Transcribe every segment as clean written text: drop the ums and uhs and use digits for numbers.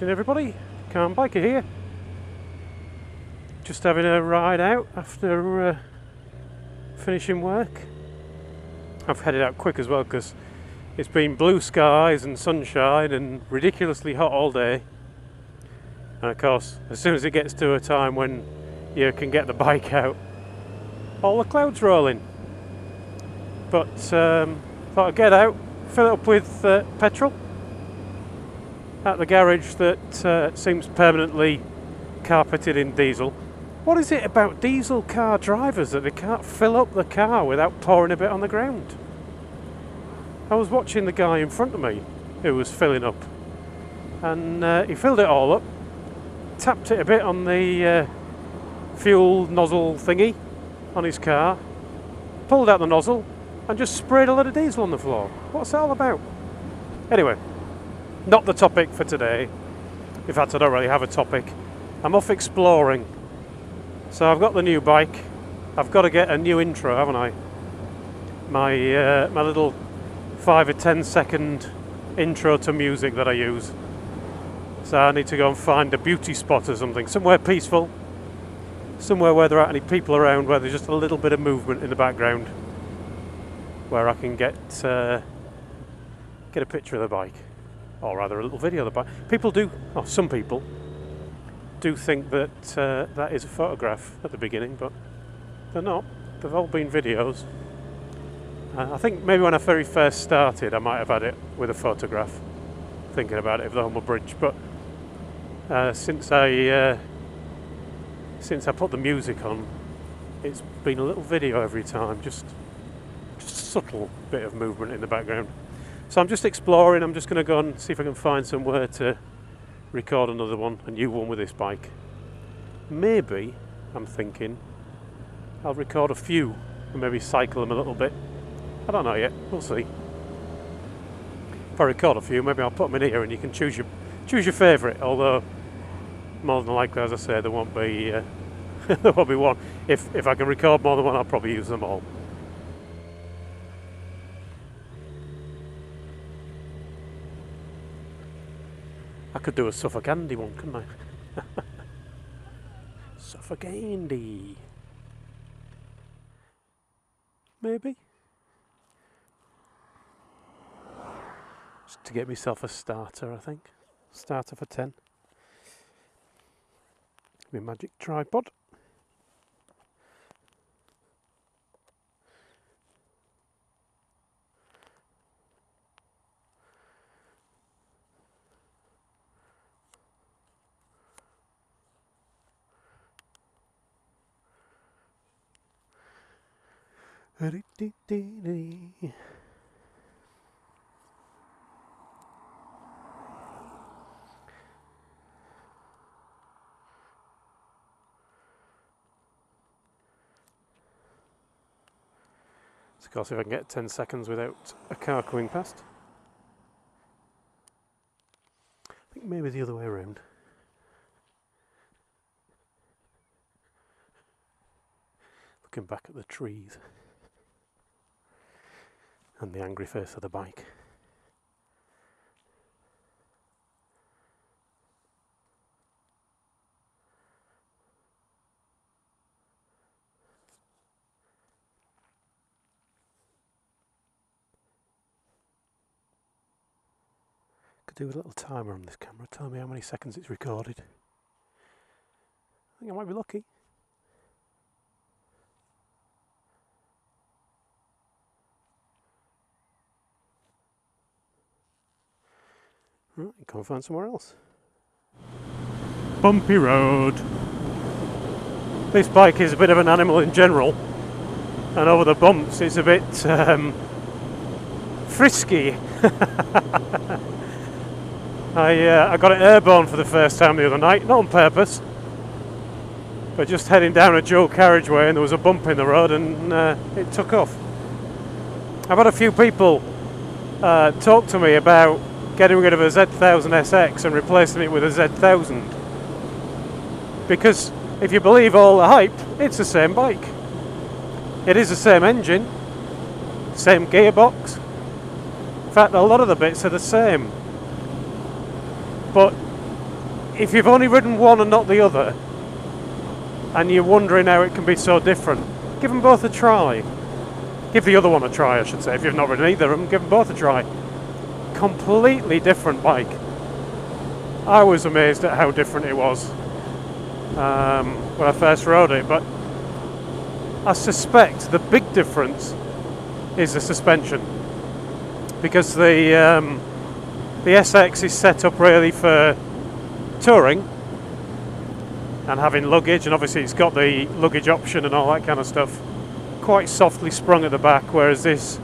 Morning everybody, Calm Biker here. Just having a ride out after finishing work. I've headed out quick as well because it's been blue skies and sunshine and ridiculously hot all day. And of course, as soon as it gets to a time when you can get the bike out, all the clouds roll in. But thought I'd get out, fill it up with petrol at the garage that seems permanently carpeted in diesel. What is it about diesel car drivers that they can't fill up the car without pouring a bit on the ground? I was watching the guy in front of me who was filling up, and he filled it all up, tapped it a bit on the fuel nozzle thingy on his car, pulled out the nozzle and just sprayed a lot of diesel on the floor. What's that all about? Anyway, not the topic for today. In fact, I don't really have a topic. I'm off exploring. So I've got the new bike. I've got to get a new intro, haven't I? My little 5 or 10 second intro to music that I use. So I need to go and find a beauty spot or something, somewhere peaceful, somewhere where there aren't any people around, where there's just a little bit of movement in the background, where I can get a picture of the bike, or rather a little video of the bike. People do, or some people do think that that is a photograph at the beginning, but they're not. They've all been videos. I think maybe when I very first started I might have had it with a photograph, thinking about it of the Homer Bridge, but since I put the music on, it's been a little video every time, just a subtle bit of movement in the background. So I'm just exploring. I'm just going to go and see if I can find somewhere to record another one, a new one with this bike. Maybe, I'm thinking, I'll record a few and maybe cycle them a little bit. I don't know yet, we'll see. If I record a few, maybe I'll put them in here and you can choose your favourite, although more than likely, as I say, there won't be there won't be one. If I can record more than one, I'll probably use them all. I could do a Suffolk Andy one, couldn't I? Suffolk Andy. Maybe. Just to get myself a starter, I think. Starter for 10. My magic tripod. Of course, if I can get 10 seconds without a car coming past. I think maybe the other way around. Looking back at the trees and the angry face of the bike. Could do with a little timer on this camera, tell me how many seconds it's recorded. I think I might be lucky. Right, go and find somewhere else. Bumpy road. This bike is a bit of an animal in general, and over the bumps it's a bit frisky. I got it airborne for the first time the other night, not on purpose, but just heading down a dual carriageway and there was a bump in the road and it took off. I've had a few people talk to me about getting rid of a Z1000 SX and replacing it with a Z1000, because if you believe all the hype, it's the same bike. It is the same engine, same gearbox. In fact, a lot of the bits are the same. But if you've only ridden one and not the other, and you're wondering how it can be so different, give them both a try. Give the other one a try, I should say. If you've not ridden either of them, give them both a try. Completely different bike. I was amazed at how different it was when I first rode it, but I suspect the big difference is the suspension, because the SX is set up really for touring and having luggage, and obviously it's got the luggage option and all that kind of stuff, quite softly sprung at the back, whereas this,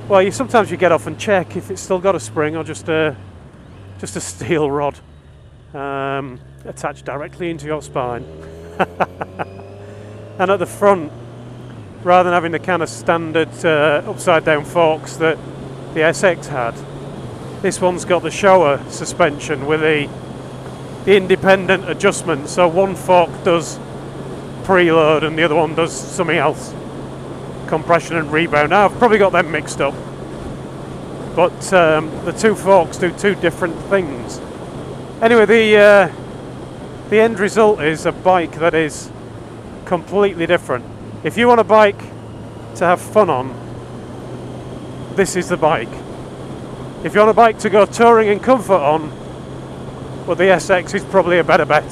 well, sometimes you get off and check if it's still got a spring or just a steel rod attached directly into your spine. And at the front, rather than having the kind of standard upside down forks that the SX had, this one's got the shower suspension with the independent adjustment, so one fork does preload and the other one does something else, compression and rebound. Now I've probably got them mixed up, but the two forks do two different things. Anyway, the end result is a bike that is completely different. If you want a bike to have fun on, this is the bike. If you want a bike to go touring in comfort on, well, the SX is probably a better bet.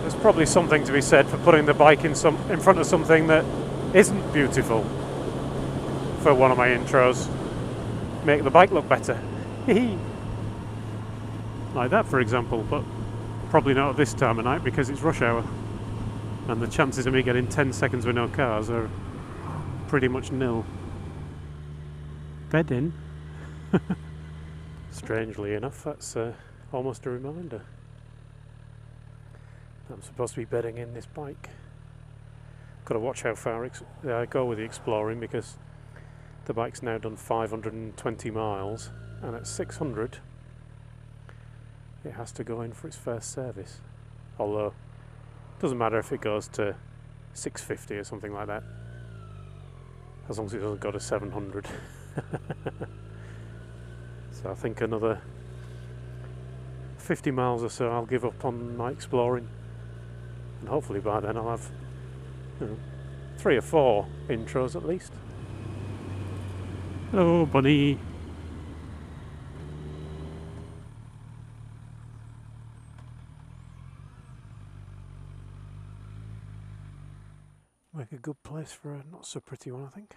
There's probably something to be said for putting the bike in front of something that isn't beautiful. For one of my intros, make the bike look better. Like that, for example, but probably not at this time of night because it's rush hour, and the chances of me getting 10 seconds with no cars are pretty much nil. Bed in. Strangely enough, that's almost a reminder. I'm supposed to be bedding in this bike. Got to watch how far I go with the exploring, because the bike's now done 520 miles, and at 600 it has to go in for its first service. Although it doesn't matter if it goes to 650 or something like that, as long as it doesn't go to 700. So I think another 50 miles or so I'll give up on my exploring, and hopefully by then I'll have 3 or 4 intros at least. Hello, bunny. Make a good place for a not so pretty one, I think.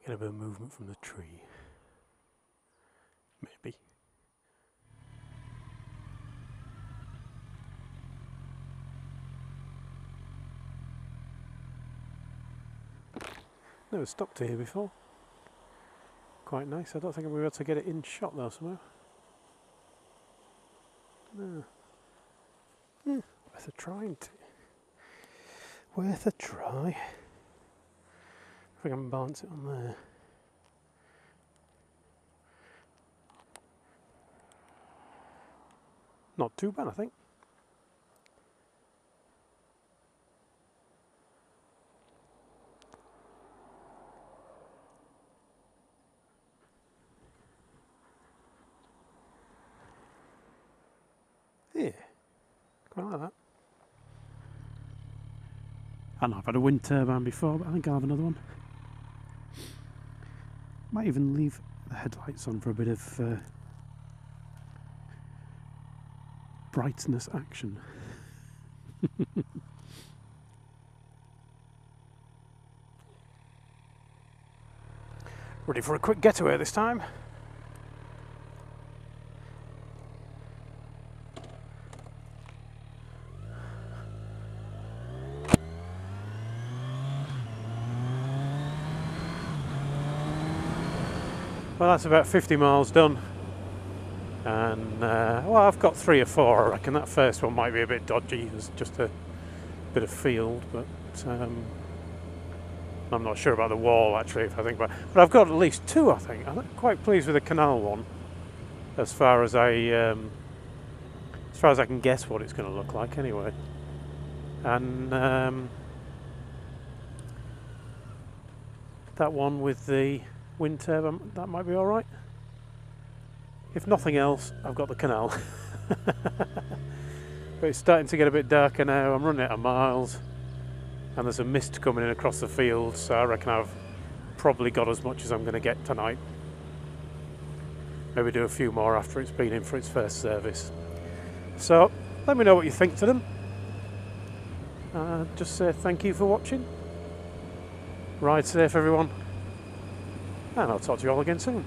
Get a bit of movement from the tree. Maybe. Never stopped here before. Quite nice. I don't think I'm able to get it in shot though somehow. No. Worth a try. Worth a try. I think I can balance it on there. Not too bad, I think. Yeah, quite like that. I know I've had a wind turbine before, but I think I'll have another one. Might even leave the headlights on for a bit of brightness action. Ready for a quick getaway this time. Well, that's about 50 miles done, and well, I've got 3 or 4. I reckon that first one might be a bit dodgy. There's just a bit of field, but I'm not sure about the wall actually. If I think about it. But I've got at least 2. I think I'm quite pleased with the canal one, as far as I can guess what it's going to look like anyway. And that one with the wind turbine, that might be alright. If nothing else, I've got the canal. But it's starting to get a bit darker now. I'm running out of miles and there's a mist coming in across the field, so I reckon I've probably got as much as I'm going to get tonight. Maybe do a few more after it's been in for its first service. So let me know what you think to them. Just say thank you for watching. Ride safe everyone, and I'll talk to you all again soon.